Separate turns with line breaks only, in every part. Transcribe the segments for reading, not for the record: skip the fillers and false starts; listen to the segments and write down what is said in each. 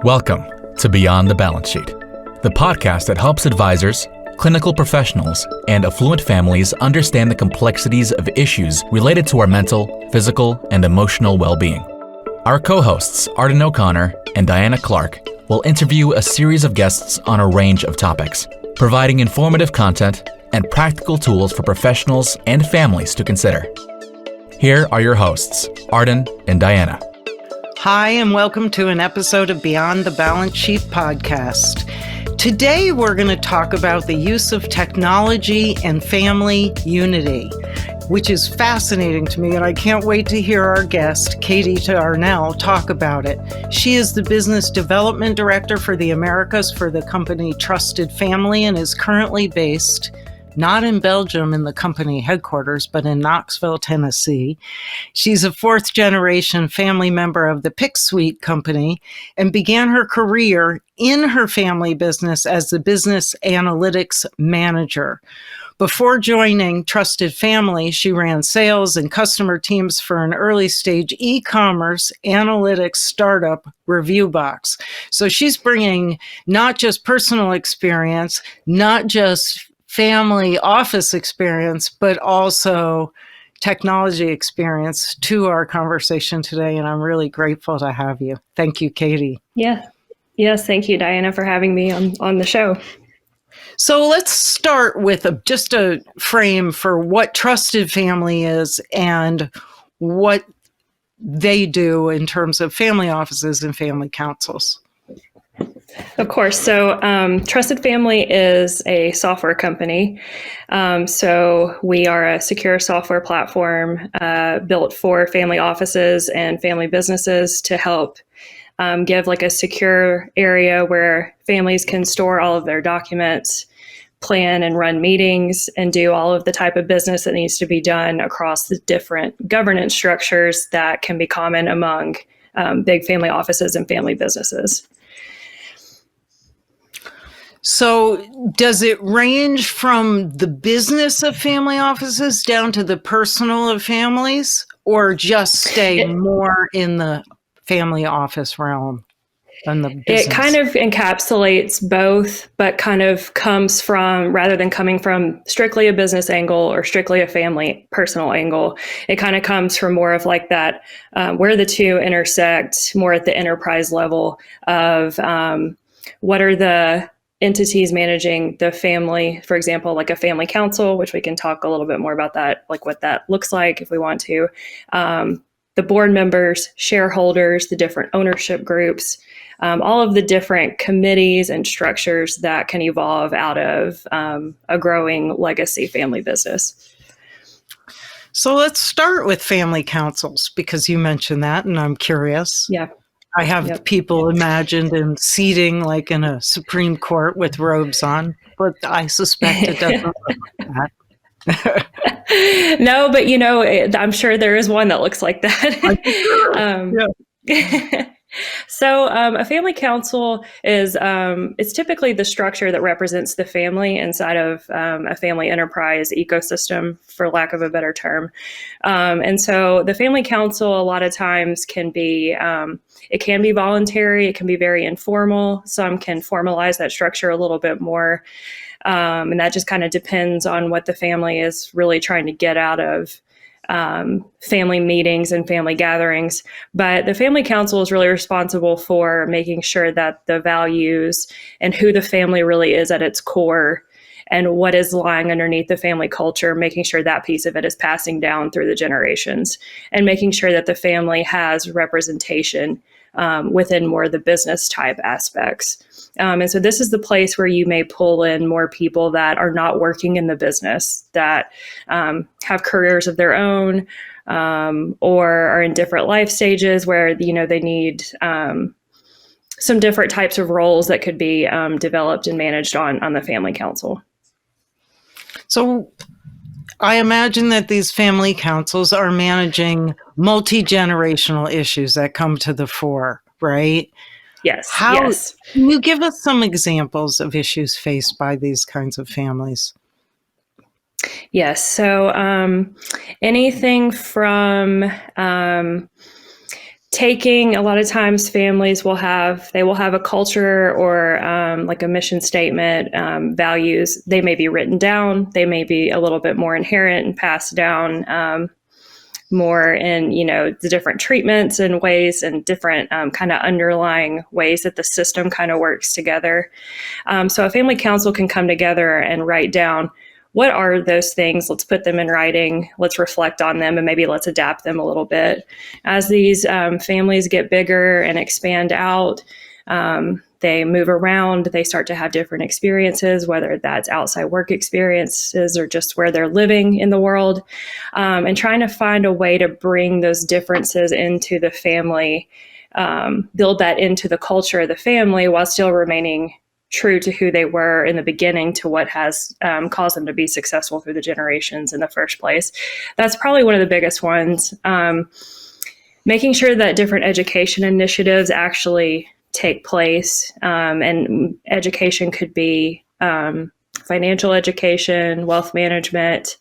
Welcome to Beyond the Balance Sheet, the podcast that helps advisors, clinical professionals, and affluent families understand the complexities of issues related to our mental, physical, and emotional well-being. Our co-hosts, Arden O'Connor and Diana Clark, will interview a series of guests on a range of topics, providing informative content and practical tools for professionals and families to consider. Here are your hosts, Arden and Diana.
Hi, and welcome to an episode of Beyond the Balance Sheet podcast. Today, we're going to talk about the use of technology and family unity, which is fascinating to me, and I can't wait to hear our guest, Katie Darnell, talk about it. She is the Business Development Director for the Americas for the company Trusted Family and is currently based not in Belgium in the company headquarters, but in Knoxville, Tennessee. She's a fourth-generation family member of the Pick Suite company and began her career in her family business as the business analytics manager. Before joining Trusted Family, she ran sales and customer teams for an early-stage e-commerce analytics startup, ReviewBox. So she's bringing not just personal experience, not just family office experience, but also technology experience to our conversation today. And I'm really grateful to have you. Thank you, Katie.
Yeah. Yes. Thank you, Diana, for having me on the show.
So let's start with just a frame for what Trusted Family is and what they do in terms of family offices and family councils.
Of course. So Trusted Family is a software company. So we are a secure software platform built for family offices and family businesses to help give like a secure area where families can store all of their documents, plan and run meetings, and do all of the type of business that needs to be done across the different governance structures that can be common among big family offices and family businesses.
So does it range from the business of family offices down to the personal of families, or just stay more in the family office realm than the business?
It kind of encapsulates both, but kind of comes from, rather than coming from strictly a business angle or strictly a family personal angle, it kind of comes from more of like that, where the two intersect more at the enterprise level of what are the entities managing the family, for example, like a family council, which we can talk a little bit more about that, like what that looks like if we want to. The board members, shareholders, the different ownership groups, all of the different committees and structures that can evolve out of a growing legacy family business.
So let's start with family councils, because you mentioned that, and I'm curious.
Yeah.
I have people imagined in seating like in a Supreme Court with robes on, but I suspect it doesn't look like that.
No, but I'm sure there is one that looks like that. Yeah. So a family council is it's typically the structure that represents the family inside of a family enterprise ecosystem, for lack of a better term. And so the family council a lot of times can be it can be voluntary, it can be very informal. Some can formalize that structure a little bit more. And that just kind of depends on what the family is really trying to get out of family meetings and family gatherings. But the family council is really responsible for making sure that the values and who the family really is at its core and what is lying underneath the family culture, making sure that piece of it is passing down through the generations and making sure that the family has representation within more of the business type aspects. And so this is the place where you may pull in more people that are not working in the business, that have careers of their own, or are in different life stages where, they need some different types of roles that could be developed and managed on the family council.
So I imagine that these family councils are managing multi-generational issues that come to the fore, right?
Yes.
Yes. Can you give us some examples of issues faced by these kinds of families?
Yes. So anything from taking, a lot of times families will have a culture or like a mission statement, values. They may be written down. They may be a little bit more inherent and passed down, more in, the different treatments and ways and different kind of underlying ways that the system kind of works together. So a family council can come together and write down, what are those things? Let's put them in writing. Let's reflect on them, and maybe let's adapt them a little bit. As these families get bigger and expand out, they move around, they start to have different experiences, whether that's outside work experiences or just where they're living in the world, and trying to find a way to bring those differences into the family, build that into the culture of the family while still remaining true to who they were in the beginning, to what has caused them to be successful through the generations in the first place. That's probably one of the biggest ones. Making sure that different education initiatives actually take place, and education could be financial education, wealth management,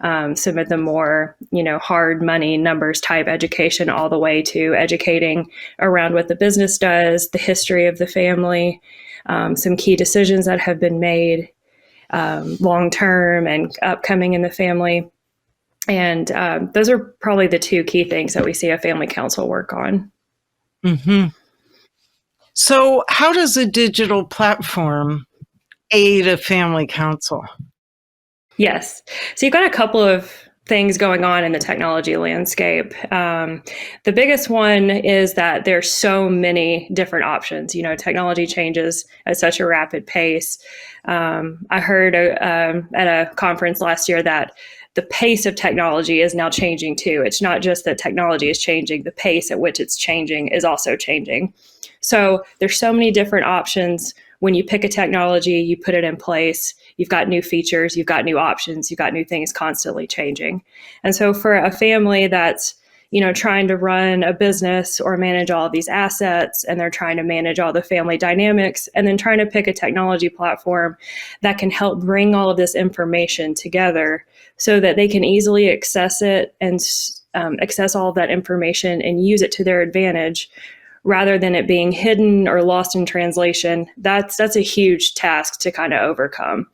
some of the more, hard money numbers type education, all the way to educating around what the business does, the history of the family, some key decisions that have been made long-term and upcoming in the family. And those are probably the two key things that we see a family council work on.
Mm-hmm. So how does a digital platform aid a family council?
Yes. So you've got a couple of things going on in the technology landscape. The biggest one is that there's so many different options. Technology changes at such a rapid pace. I heard at a conference last year that the pace of technology is now changing too. It's not just that technology is changing, the pace at which it's changing is also changing. So there's so many different options. When you pick a technology, you put it in place, you've got new features, you've got new options, you've got new things constantly changing. And so for a family that's, trying to run a business or manage all of these assets, and they're trying to manage all the family dynamics, and then trying to pick a technology platform that can help bring all of this information together so that they can easily access it and access all of that information and use it to their advantage, rather than it being hidden or lost in translation, that's a huge task to kind of overcome.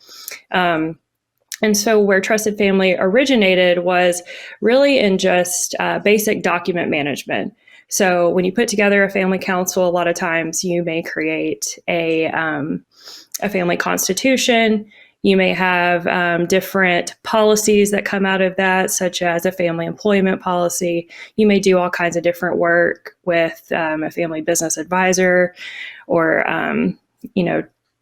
And so where Trusted Family originated was really in just basic document management. So when you put together a family council, a lot of times you may create a family constitution. You may have different policies that come out of that, such as a family employment policy. You may do all kinds of different work with a family business advisor or,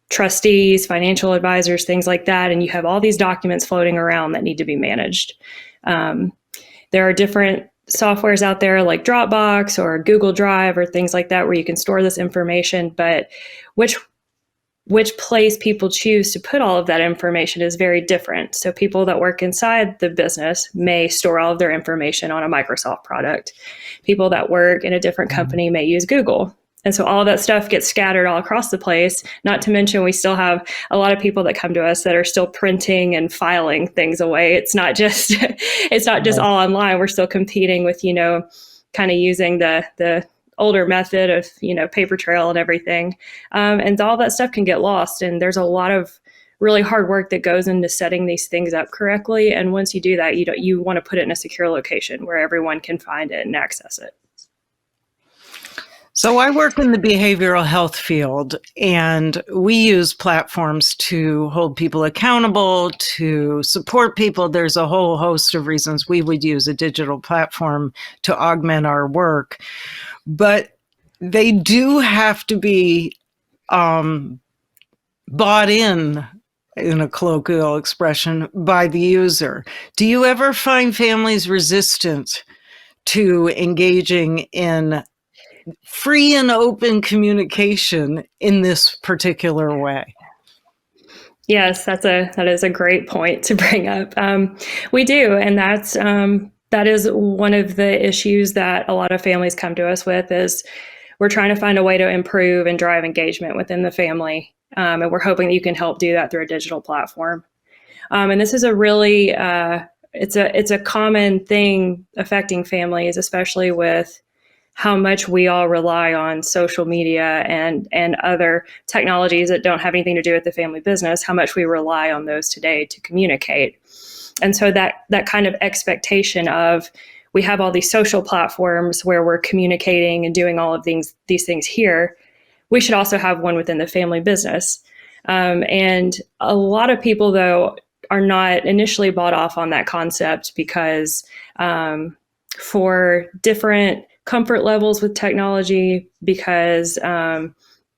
trustees, financial advisors, things like that. And you have all these documents floating around that need to be managed. There are different softwares out there like Dropbox or Google Drive or things like that where you can store this information, but which place people choose to put all of that information is very different. So people that work inside the business may store all of their information on a Microsoft product. People that work in a different company may use Google. And so all of that stuff gets scattered all across the place. Not to mention, we still have a lot of people that come to us that are still printing and filing things away. It's not just all online. We're still competing with, kind of using the older method of, paper trail and everything. And all that stuff can get lost. And there's a lot of really hard work that goes into setting these things up correctly. And once you do that, you want to put it in a secure location where everyone can find it and access it.
So I work in the behavioral health field, and we use platforms to hold people accountable, to support people. There's a whole host of reasons we would use a digital platform to augment our work. But they do have to be bought in a colloquial expression, by the user. Do you ever find families resistant to engaging in free and open communication in this particular way?
Yes, that is a great point to bring up. We do, and that is one of the issues that a lot of families come to us with. Is we're trying to find a way to improve and drive engagement within the family, and we're hoping that you can help do that through a digital platform. And this is a really it's a common thing affecting families, especially with how much we all rely on social media and other technologies that don't have anything to do with the family business, how much we rely on those today to communicate. And so that kind of expectation of, we have all these social platforms where we're communicating and doing all of these things here, we should also have one within the family business. And a lot of people, though, are not initially bought off on that concept because for different comfort levels with technology, because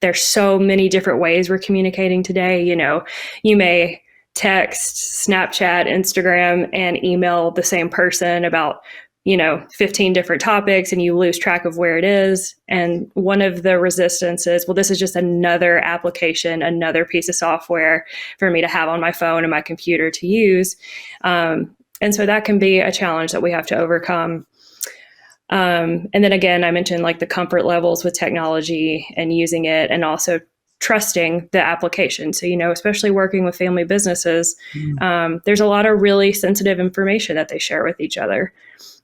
there's so many different ways we're communicating today. You know, you may text, Snapchat, Instagram, and email the same person about 15 different topics, and you lose track of where it is. And one of the resistances, well, this is just another application, another piece of software for me to have on my phone and my computer to use. And so that can be a challenge that we have to overcome. And then again, I mentioned like the comfort levels with technology and using it, and also trusting the application. So, especially working with family businesses, there's a lot of really sensitive information that they share with each other.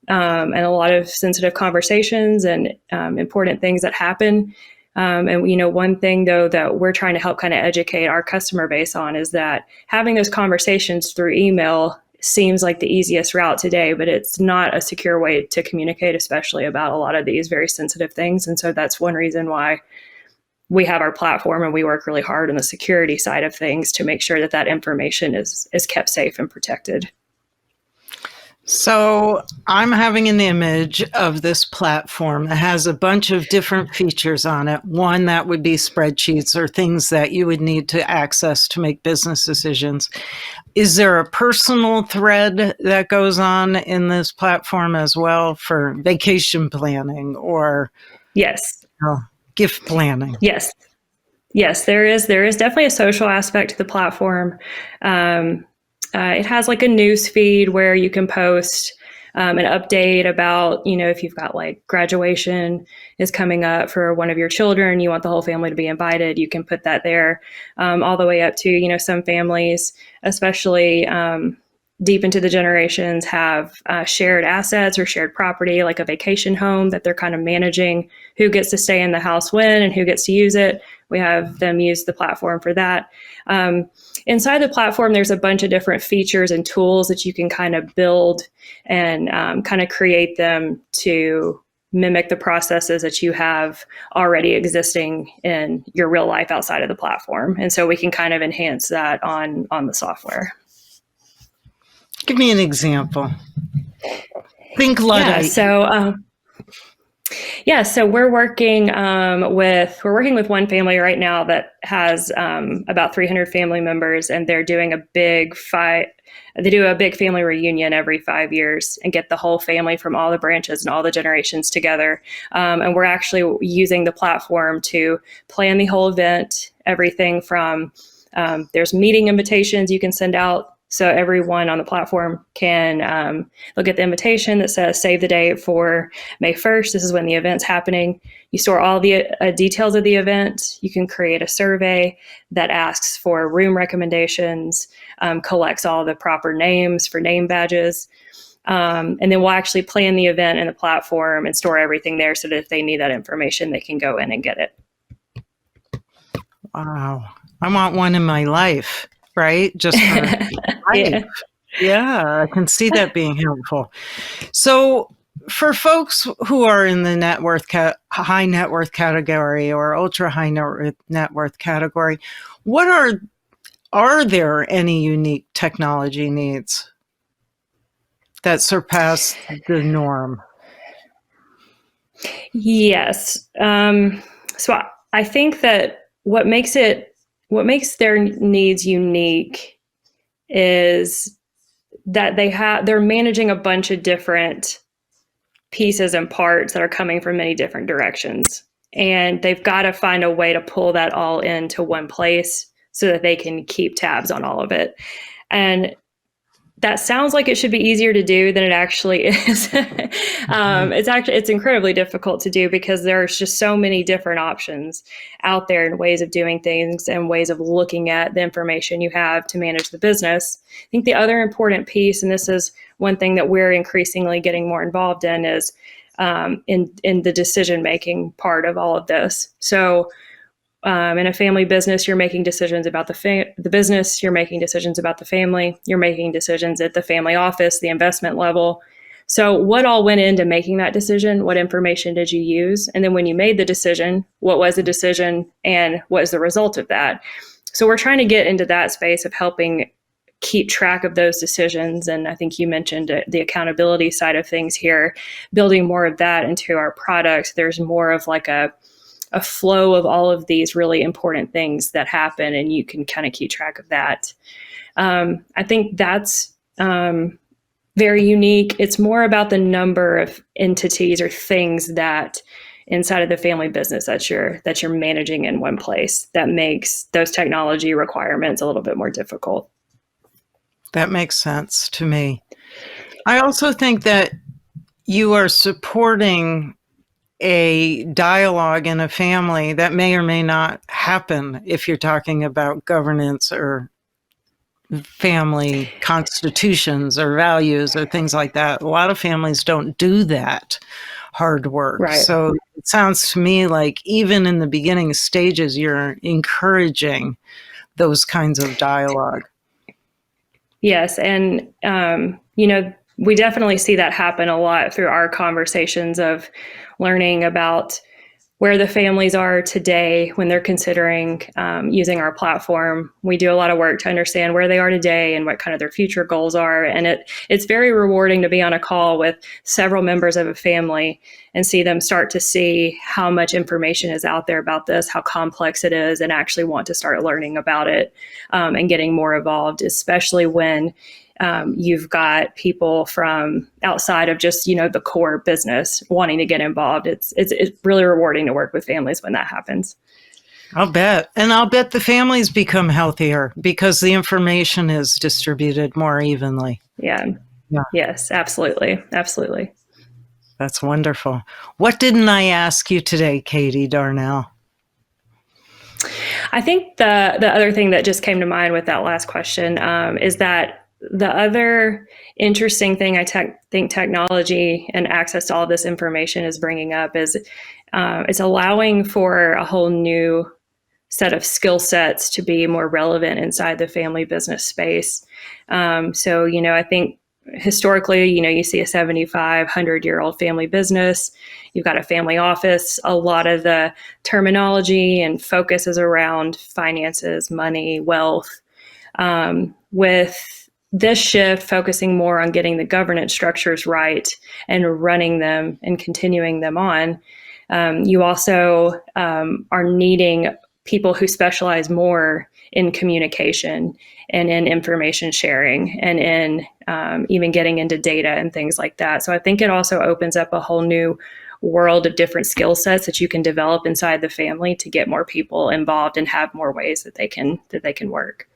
And a lot of sensitive conversations and important things that happen. And one thing, though, that we're trying to help kind of educate our customer base on is that having those conversations through email seems like the easiest route today, but it's not a secure way to communicate, especially about a lot of these very sensitive things. And so that's one reason why we have our platform, and we work really hard on the security side of things to make sure that that information is kept safe and protected.
So I'm having an image of this platform that has a bunch of different features on it. One, that would be spreadsheets or things that you would need to access to make business decisions. Is there a personal thread that goes on in this platform as well for vacation planning or
yes,
gift planning?
Yes, there is definitely a social aspect to the platform. It has like a news feed where you can post an update about, if you've got like graduation is coming up for one of your children, you want the whole family to be invited, you can put that there, all the way up to, some families, especially deep into the generations, have shared assets or shared property, like a vacation home that they're kind of managing, who gets to stay in the house when and who gets to use it. We have them use the platform for that. Inside the platform, there's a bunch of different features and tools that you can kind of build and kind of create them to mimic the processes that you have already existing in your real life outside of the platform. And so we can kind of enhance that on the software.
Give me an example. Think Luddite.
So we're working with one family right now that has about 300 family members, and they're doing a big family reunion every 5 years and get the whole family from all the branches and all the generations together. And we're actually using the platform to plan the whole event, everything from there's meeting invitations you can send out. So everyone on the platform can look at the invitation that says, save the date for May 1st. This is when the event's happening. You store all the details of the event. You can create a survey that asks for room recommendations, collects all the proper names for name badges. And then we'll actually plan the event in the platform and store everything there so that if they need that information, they can go in and get it.
Wow. I want one in my life. Right? Just for life. Yeah, I can see that being helpful. So for folks who are in the high net worth category or ultra high net worth category, what are there any unique technology needs that surpass the norm?
Yes. So I think that what makes their needs unique is that they're managing a bunch of different pieces and parts that are coming from many different directions. And they've got to find a way to pull that all into one place so that they can keep tabs on all of it. And that sounds like it should be easier to do than it actually is. It's incredibly difficult to do because there's just so many different options out there and ways of doing things and ways of looking at the information you have to manage the business. I think the other important piece, and this is one thing that we're increasingly getting more involved in, is in the decision-making part of all of this. So in a family business, you're making decisions about the business, you're making decisions about the family, you're making decisions at the family office, the investment level. So what all went into making that decision? What information did you use? And then when you made the decision, what was the decision and what is the result of that? So we're trying to get into that space of helping keep track of those decisions. And I think you mentioned the accountability side of things here, building more of that into our products. There's more of like a flow of all of these really important things that happen, and you can kind of keep track of that. I think that's very unique. It's more about the number of entities or things that inside of the family business that you're managing in one place that makes those technology requirements a little bit more difficult.
That makes sense to me. I also think that you are supporting a dialogue in a family that may or may not happen if you're talking about governance or family constitutions or values or things like that. A lot of families don't do that hard work.
Right.
So it sounds to me like even in the beginning stages, you're encouraging those kinds of dialogue.
Yes. And, we definitely see that happen a lot through our conversations of learning about where the families are today when they're considering using our platform. We do a lot of work to understand where they are today and what kind of their future goals are. And it's very rewarding to be on a call with several members of a family and see them start to see how much information is out there about this, how complex it is, and actually want to start learning about it and getting more involved, especially when you've got people from outside of just, the core business wanting to get involved. It's really rewarding to work with families when that happens.
I'll bet. And I'll bet the families become healthier because the information is distributed more evenly.
Yeah. Yes, absolutely. Absolutely.
That's wonderful. What didn't I ask you today, Katie Darnell?
I think the other thing that just came to mind with that last question is that the other interesting thing I think technology and access to all this information is bringing up is it's allowing for a whole new set of skill sets to be more relevant inside the family business space. So, I think historically, you see a 75, 100-year-old family business. You've got a family office. A lot of the terminology and focus is around finances, money, wealth. With this shift focusing more on getting the governance structures right and running them and continuing them on, you also are needing people who specialize more in communication and in information sharing and in even getting into data and things like that. So I think it also opens up a whole new world of different skill sets that you can develop inside the family to get more people involved and have more ways that they can work.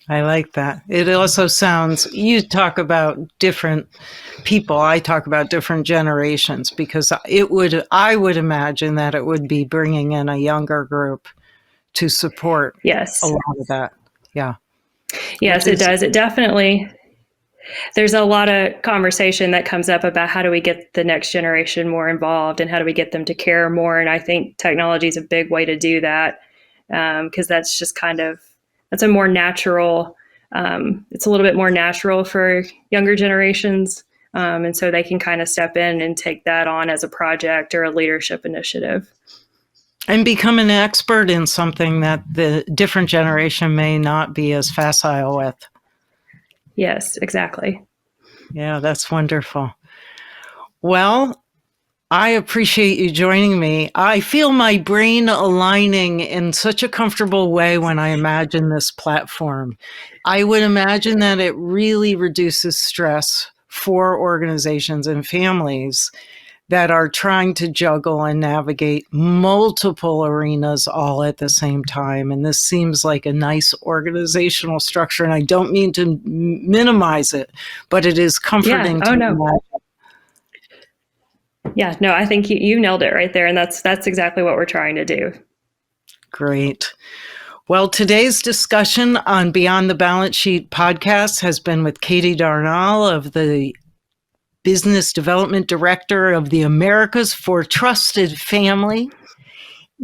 I like that. It also sounds, you talk about different people, I talk about different generations, because I would imagine that it would be bringing in a younger group to support
yes.
a lot of that. Yeah.
Yes, it does. It definitely, there's a lot of conversation that comes up about how do we get the next generation more involved and how do we get them to care more. And I think technology is a big way to do that because that's just that's a more natural, it's a little bit more natural for younger generations. And so they can kind of step in and take that on as a project or a leadership initiative.
And become an expert in something that the different generation may not be as facile with.
Yes, exactly.
Yeah, that's wonderful. Well, I appreciate you joining me. I feel my brain aligning in such a comfortable way when I imagine this platform. I would imagine that it really reduces stress for organizations and families that are trying to juggle and navigate multiple arenas all at the same time. And this seems like a nice organizational structure. And I don't mean to minimize it, but it is comforting to imagine.
Yeah, no, I think you nailed it right there. And that's exactly what we're trying to do.
Great. Well, today's discussion on Beyond the Balance Sheet podcast has been with Katie Darnell of the Business Development Director of the Americas for Trusted Family.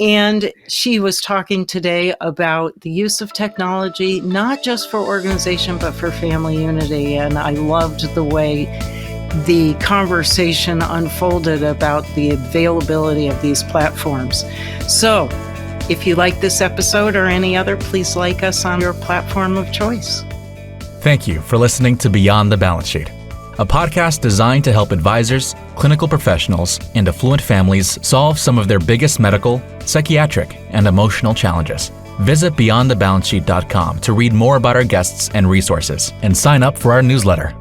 And she was talking today about the use of technology, not just for organization, but for family unity. And I loved the way the conversation unfolded about the availability of these platforms. So if you like this episode or any other, please like us on your platform of choice.
Thank you for listening to Beyond the Balance Sheet, a podcast designed to help advisors, clinical professionals, and affluent families solve some of their biggest medical, psychiatric, and emotional challenges. Visit beyondthebalancesheet.com to read more about our guests and resources, and sign up for our newsletter.